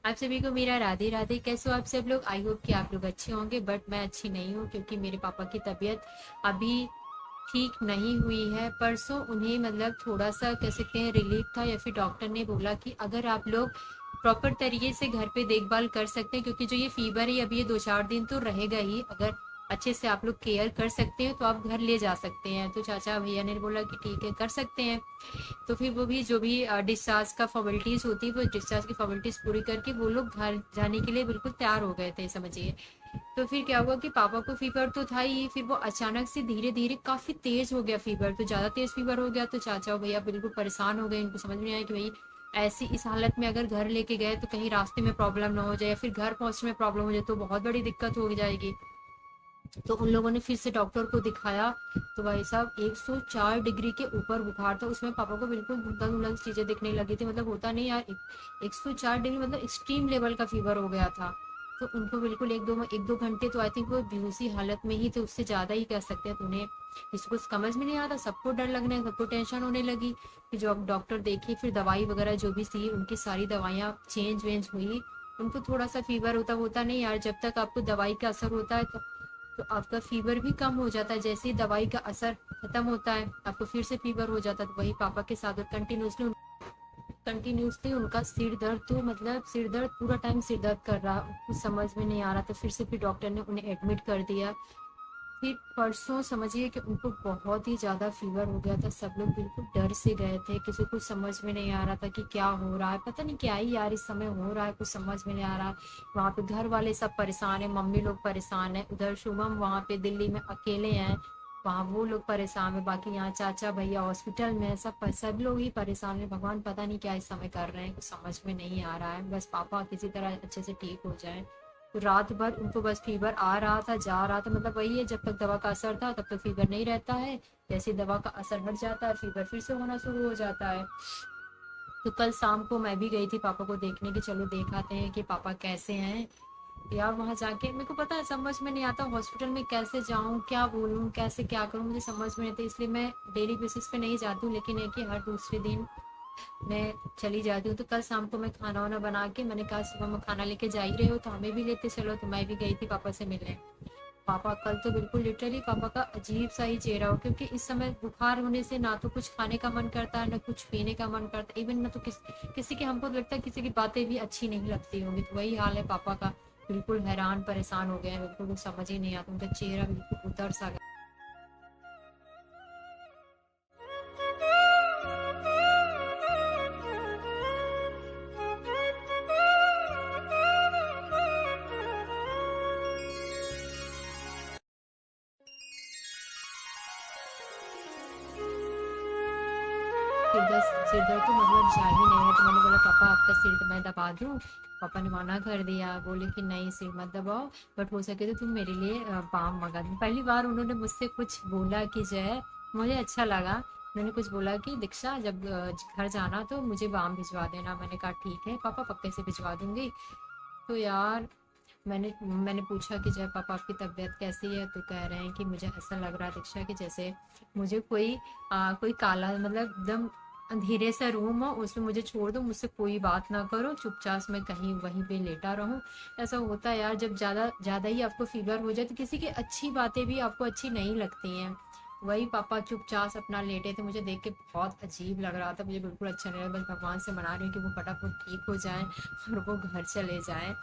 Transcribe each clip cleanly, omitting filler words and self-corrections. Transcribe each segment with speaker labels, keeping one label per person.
Speaker 1: आप सभी को मेरा राधे राधे। कैसे हो आप सब लोग? आई होप कि आप लोग अच्छे होंगे, बट मैं अच्छी नहीं हूँ क्योंकि मेरे पापा की तबीयत अभी ठीक नहीं हुई है। परसों उन्हें मतलब थोड़ा सा कह सकते हैं रिलीफ था, या फिर डॉक्टर ने बोला कि अगर आप लोग प्रॉपर तरीके से घर पे देखभाल कर सकते हैं, क्योंकि जो ये फीवर है अभी ये 2-4 दिन तो रहेगा ही, अगर अच्छे से आप लोग केयर कर सकते हैं तो आप घर ले जा सकते हैं। तो चाचा भैया ने बोला कि ठीक है कर सकते हैं। तो फिर वो भी जो भी डिस्चार्ज का फॉर्मेलिटीज होती है वो डिस्चार्ज की फॉर्मेलिटीज पूरी करके वो लोग घर जाने के लिए बिल्कुल तैयार हो गए थे, समझिए। तो फिर क्या हुआ कि पापा को फीवर तो था ही, फिर वो अचानक से धीरे धीरे काफी तेज हो गया फीवर। तो ज्यादा तेज फीवर हो गया तो चाचा और भैया बिल्कुल परेशान हो गए। इनको समझ में नहीं आया कि भाई ऐसी इस हालत में अगर घर लेके गए तो कहीं रास्ते में प्रॉब्लम ना हो जाए, या फिर घर पहुंचने में प्रॉब्लम हो जाए तो बहुत बड़ी दिक्कत हो जाएगी। तो उन लोगों ने फिर से डॉक्टर को दिखाया। तो भाई साहब 104 डिग्री के ऊपर बुखार था। उसमें पापा को बिल्कुल धुंधला धुंधला चीजें दिखने लगी थी, मतलब होता नहीं यार, 104 डिग्री मतलब एक्सट्रीम लेवल का फीवर हो गया था। तो उनको बिल्कुल एक दो घंटे तो आई थिंक वो बेहोशी हालत में ही थे, उससे ज्यादा ही कह सकते हैं। तो उन्हें किसी को समझ में नहीं आ रहा, सबको डर लगने, सबको टेंशन होने लगी। फिर जो अब डॉक्टर देखे, फिर दवाई वगैरह जो भी थी उनकी सारी दवाइयाँ चेंज वेंज हुई। उनको थोड़ा सा फीवर होता होता नहीं यार, जब तक आपको दवाई का असर होता है तो आपका फीवर भी कम हो जाता है। जैसे ही दवाई का असर खत्म होता है आपको फिर से फीवर हो जाता है। तो वही पापा के साथ कंटिन्यूसली उनका सिर दर्द, तो मतलब सिर दर्द पूरा टाइम सिर दर्द कर रहा, कुछ समझ में नहीं आ रहा। तो फिर डॉक्टर ने उन्हें एडमिट कर दिया। फिर परसों समझिए कि उनको बहुत ही ज्यादा फीवर हो गया था। सब लोग बिल्कुल डर से गए थे, किसी को समझ में नहीं आ रहा था कि क्या हो रहा है, पता नहीं क्या ही यार इस समय हो रहा है, कुछ समझ में नहीं आ रहा। वहां पे घर वाले सब परेशान है, मम्मी लोग परेशान है, उधर शुभम वहां पे दिल्ली में अकेले हैं, वहां वो लोग परेशान है, बाकी यहाँ चाचा भैया हॉस्पिटल में है, सब लोग ही परेशान है। भगवान पता नहीं क्या इस समय कर रहे हैं, कुछ समझ में नहीं आ रहा है। बस पापा किसी तरह अच्छे से ठीक हो जाए। तो रात भर उनको बस फीवर आ रहा था जा रहा था, मतलब वही है, जब तक दवा का असर था तब तक फीवर नहीं रहता है, जैसे दवा का असर हट जाता है फीवर फिर से होना शुरू हो जाता है। तो कल शाम को मैं भी गई थी पापा को देखने की, चलो देखाते हैं कि पापा कैसे हैं। यार वहां जाके मेरे को पता है समझ में नहीं आता हॉस्पिटल में कैसे जाऊं, क्या बोलूं, कैसे क्या करूं, मुझे समझ में नहीं आता, इसलिए मैं डेली बेसिस पे नहीं जाती हूँ, लेकिन है कि हर दूसरे दिन मैं चली जाती हूँ। तो कल शाम को मैं खाना वाना बना के, मैंने कहा सुबह में खाना लेके जा ही रहे हो तो हमें भी लेते चलो, तो मैं भी गई थी पापा से मिलने। पापा कल तो बिल्कुल लिटरली पापा का अजीब सा ही चेहरा हो, क्योंकि इस समय बुखार होने से ना तो कुछ खाने का मन करता है ना कुछ पीने का मन करता है, इवन ना तो किसी की, हमको लगता है किसी की बातें भी अच्छी नहीं लगती होंगी। तो वही हाल है पापा का, बिल्कुल हैरान परेशान हो गए हैं, बिल्कुल कुछ समझ ही नहीं आता, उनका चेहरा बिल्कुल उतर सा गया। सिर दर्द तो मतलब जा ही नहीं रहा। तो मैंने बोला पापा आपका सिर मैं दबा दूं? पापा ने मना कर दिया, बोले कि नहीं सिर मत दबाओ, बट हो सके तो तुम मेरे लिए बाम मंगा दो। पहली बार उन्होंने मुझसे कुछ बोला कि जय, मुझे अच्छा लगा। उन्होंने कुछ बोला कि दीक्षा जब घर जाना तो मुझे बाम भिजवा देना। मैंने कहा ठीक है पापा, पक्के से भिजवा दूंगी। तो यार मैंने पूछा कि जय पापा आपकी तबीयत कैसी है? तो कह रहे हैं कि मुझे ऐसा लग रहा है दीक्षा कि जैसे मुझे कोई काला मतलब एकदम अंधेरे सा रूम हो, उसमें मुझे छोड़ दो, मुझसे कोई बात ना करो, चुपचाप मैं कहीं वहीं पे लेटा रहूं। ऐसा होता है यार, जब ज्यादा ज्यादा ही आपको फीवर हो जाए तो किसी की अच्छी बातें भी आपको अच्छी नहीं लगती हैं। वही पापा चुपचाप अपना लेटे थे, मुझे देख के बहुत अजीब लग रहा था, मुझे बिल्कुल अच्छा नहीं लगा। बस भगवान से मना रही हूँ कि वो फटाफट ठीक हो जाए और वो घर चले जाए।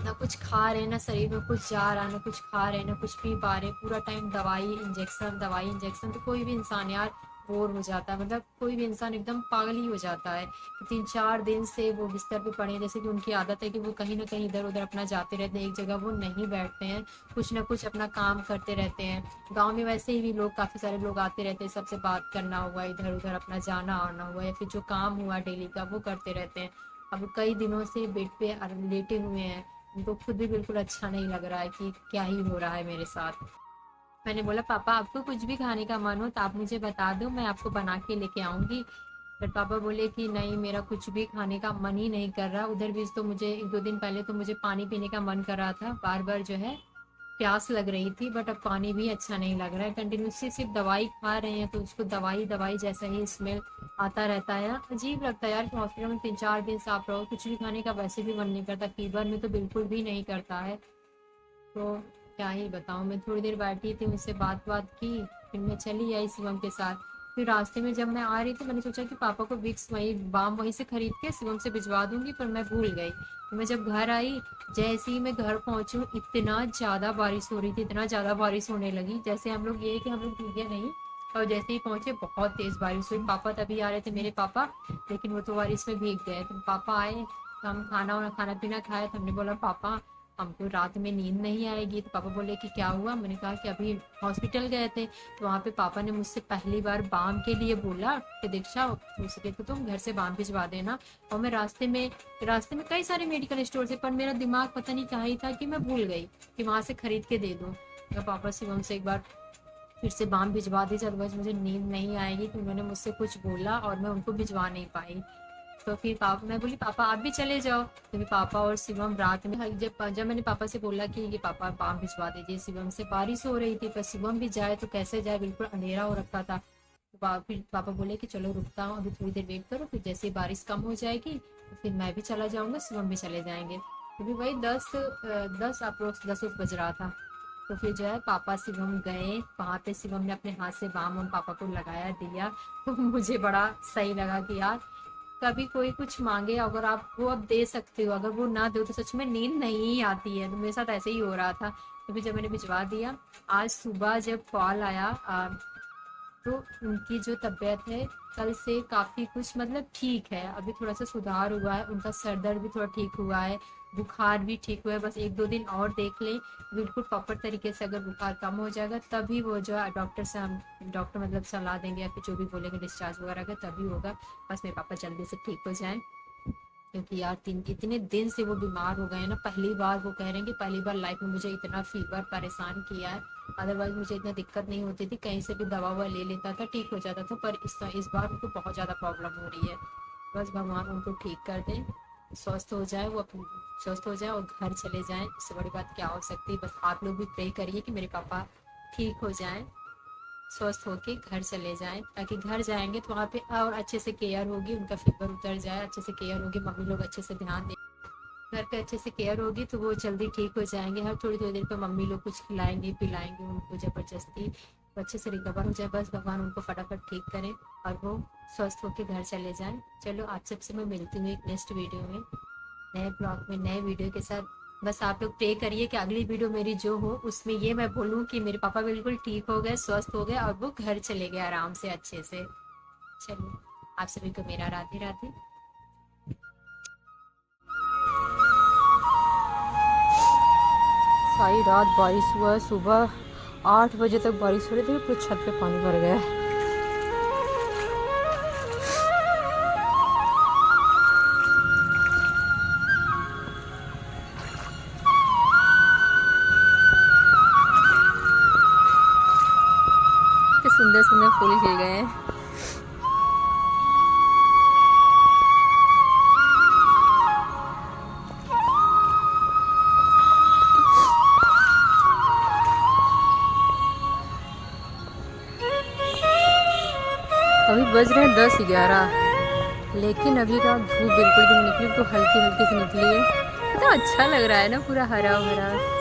Speaker 1: ना कुछ खा रहे, ना शरीर में कुछ जा रहा, ना कुछ खा रहे, ना कुछ पी पा रहे, पूरा टाइम दवाई इंजेक्शन। तो कोई भी इंसान यार बोर हो जाता है, मतलब कोई भी इंसान एकदम पागल ही हो जाता है। तो 3-4 दिन से वो बिस्तर पे पड़े हैं, जैसे कि उनकी आदत है कि वो कहीं ना कहीं इधर उधर अपना जाते रहते हैं, एक जगह वो नहीं बैठते हैं, कुछ ना कुछ अपना काम करते रहते हैं। गाँव में वैसे ही भी लोग, काफी सारे लोग आते रहते हैं, सबसे बात करना हुआ, इधर उधर अपना जाना आना हुआ, या फिर जो काम हुआ डेली का वो करते रहते हैं। अब कई दिनों से बेड पे लेटे हुए हैं, उनको खुद भी बिल्कुल अच्छा नहीं लग रहा है कि क्या ही हो रहा है मेरे साथ। मैंने बोला पापा आपको कुछ भी खाने का मन हो तो आप मुझे बता दो, मैं आपको बना के लेके आऊंगी। फिर पापा बोले कि नहीं मेरा कुछ भी खाने का मन ही नहीं कर रहा। उधर भी तो मुझे 1-2 दिन पहले तो मुझे पानी पीने का मन कर रहा था बार बार जो है, प्यास लग रही थी, बट अब पानी भी अच्छा नहीं लग रहा है। कंटिन्यूसली सिर्फ दवाई खा रहे हैं तो उसको दवाई दवाई जैसा ही स्मेल आता रहता है यार। अजीब लगता है यार कि हॉस्पिटल में 3-4 दिन से आप रहो, कुछ भी खाने का वैसे भी मन नहीं करता, फीवर में तो बिल्कुल भी नहीं करता है। तो क्या ही बताऊं, मैं थोड़ी देर बैठी थी, उनसे बात बात की, फिर मैं चली आई शिवम के साथ। फिर रास्ते में जब मैं आ रही थी मैंने सोचा कि पापा को विक्स वही बाम वहीं से खरीद के शिवम से भिजवा दूंगी, पर मैं भूल गई। तो मैं जब घर आई, जैसे ही मैं घर पहुंची हूँ इतना ज्यादा बारिश हो रही थी, इतना ज्यादा बारिश होने लगी, जैसे हम लोग ये कि हम लोग भीगे नहीं। और जैसे ही पहुंचे बहुत तेज बारिश हुई। पापा तभी आ रहे थे मेरे पापा, लेकिन वो तो बारिश में भीग गए। तो पापा आए तो हम खाना पीना खाया, तो हमने बोला पापा हमको रात में नींद नहीं आएगी। तो पापा बोले कि क्या हुआ। मैंने कहा कि अभी हॉस्पिटल गए थे, तो वहाँ पे पापा ने मुझसे पहली बार बाम के लिए बोला कि दीक्षा हो सके तो तुम घर से बाम भिजवा देना। और मैं रास्ते में कई सारे मेडिकल स्टोर थे, पर मेरा दिमाग पता नहीं कहाँ ही था कि मैं भूल गई कि वहां से खरीद के दे दूँ। तो पापा से उनसे एक बार फिर से बाम भिजवा दी, अदरवाइज मुझे नींद नहीं आएगी। तो उन्होंने मुझसे कुछ बोला और मैं उनको भिजवा नहीं पाई। तो फिर पापा, मैं बोली पापा आप भी चले जाओ। तो फिर पापा और शिवम रात में, जब मैंने पापा से बोला कि ये पापा बाम भिजवा दीजिए शिवम से, बारिश हो रही थी, पर शिवम भी जाए तो कैसे जाए, बिल्कुल अंधेरा हो रखा था। तो फिर पापा बोले कि चलो रुकता हूँ अभी थोड़ी देर वेट करो, फिर जैसे ही बारिश कम हो जाएगी तो फिर मैं भी चला जाऊंगा, शिवम भी चले जाएंगे। तो फिर वही 10 अप्रोक्स 10 बज रहा था। तो फिर जो है पापा शिवम गए वहां पे, शिवम ने अपने हाथ से बाम पापा को लगाया दिया। तो मुझे बड़ा सही लगा कि यार कभी कोई कुछ मांगे अगर आप वो अब दे सकते हो, अगर वो ना दो तो सच में नींद नहीं आती है। तो मेरे साथ ऐसे ही हो रहा था। तो फिर जब मैंने भिजवा दिया, आज सुबह जब कॉल आया तो उनकी जो तबीयत है कल से काफी कुछ मतलब ठीक है, अभी थोड़ा सा सुधार हुआ है, उनका सर दर्द भी थोड़ा ठीक हुआ है, बुखार भी ठीक हुआ है। बस 1-2 दिन और देख लें, बिल्कुल प्रॉपर तरीके से अगर बुखार कम हो जाएगा तभी वो जो है डॉक्टर से हम डॉक्टर मतलब सलाह देंगे या फिर जो भी बोलेंगे डिस्चार्ज वगैरह का तभी होगा। बस मेरे पापा जल्दी से ठीक हो जाएं, क्योंकि यार इतने दिन से वो बीमार हो गए हैं ना। पहली बार वो कह रहे हैं कि पहली बार लाइफ में मुझे इतना फीवर परेशान किया है, अदरवाइज मुझे इतना दिक्कत नहीं होती थी, कहीं से भी दवा ववा ले लेता था ठीक हो जाता था, पर इस बार उनको बहुत ज़्यादा प्रॉब्लम हो रही है। बस भगवान उनको ठीक कर दें, स्वस्थ हो जाए, वो अपने स्वस्थ हो जाए और घर चले जाएं, इससे बड़ी बात क्या हो सकती है। बस आप लोग भी प्रे करिए कि मेरे पापा ठीक हो जाएं, स्वस्थ होके घर चले जाएं, ताकि घर जाएंगे तो वहाँ पे और अच्छे से केयर होगी, उनका फीवर उतर जाए, अच्छे से केयर होगी, मम्मी लोग अच्छे से ध्यान दें, घर पे अच्छे से केयर होगी तो वो जल्दी ठीक हो जाएंगे। हर थोड़ी थोड़ी देर पे मम्मी लोग कुछ खिलाएंगे पिलाएंगे उनको जबरदस्ती, वो अच्छे से रिकवर हो जाए। बस भगवान उनको फटाफट ठीक करें और वो स्वस्थ होकर घर चले जाएं। चलो आप सबसे मैं मिलती हूँ एक नेक्स्ट वीडियो में, नए ब्लॉग में नए वीडियो के साथ। बस आप लोग प्रे करिए कि अगली वीडियो मेरी जो हो उसमें ये मैं बोलूँ कि मेरे पापा बिल्कुल ठीक हो गए, स्वस्थ हो गए और वो घर चले गए आराम से अच्छे से। चलिए आप सभी को मेरा राधे राधे। सारी रात बारिश हुआ है, सुबह 8 बजे तक बारिश हो रही थी, पूरे छत पे पानी भर गया है। सुंदर सुंदर फूल खिल गए हैं। अभी बज रहे हैं 10-11, लेकिन अभी का धूप बिल्कुल भी नहीं निकली, तो हल्की हल्की सी निकली है। कितना अच्छा लग रहा है ना, पूरा हरा भरा।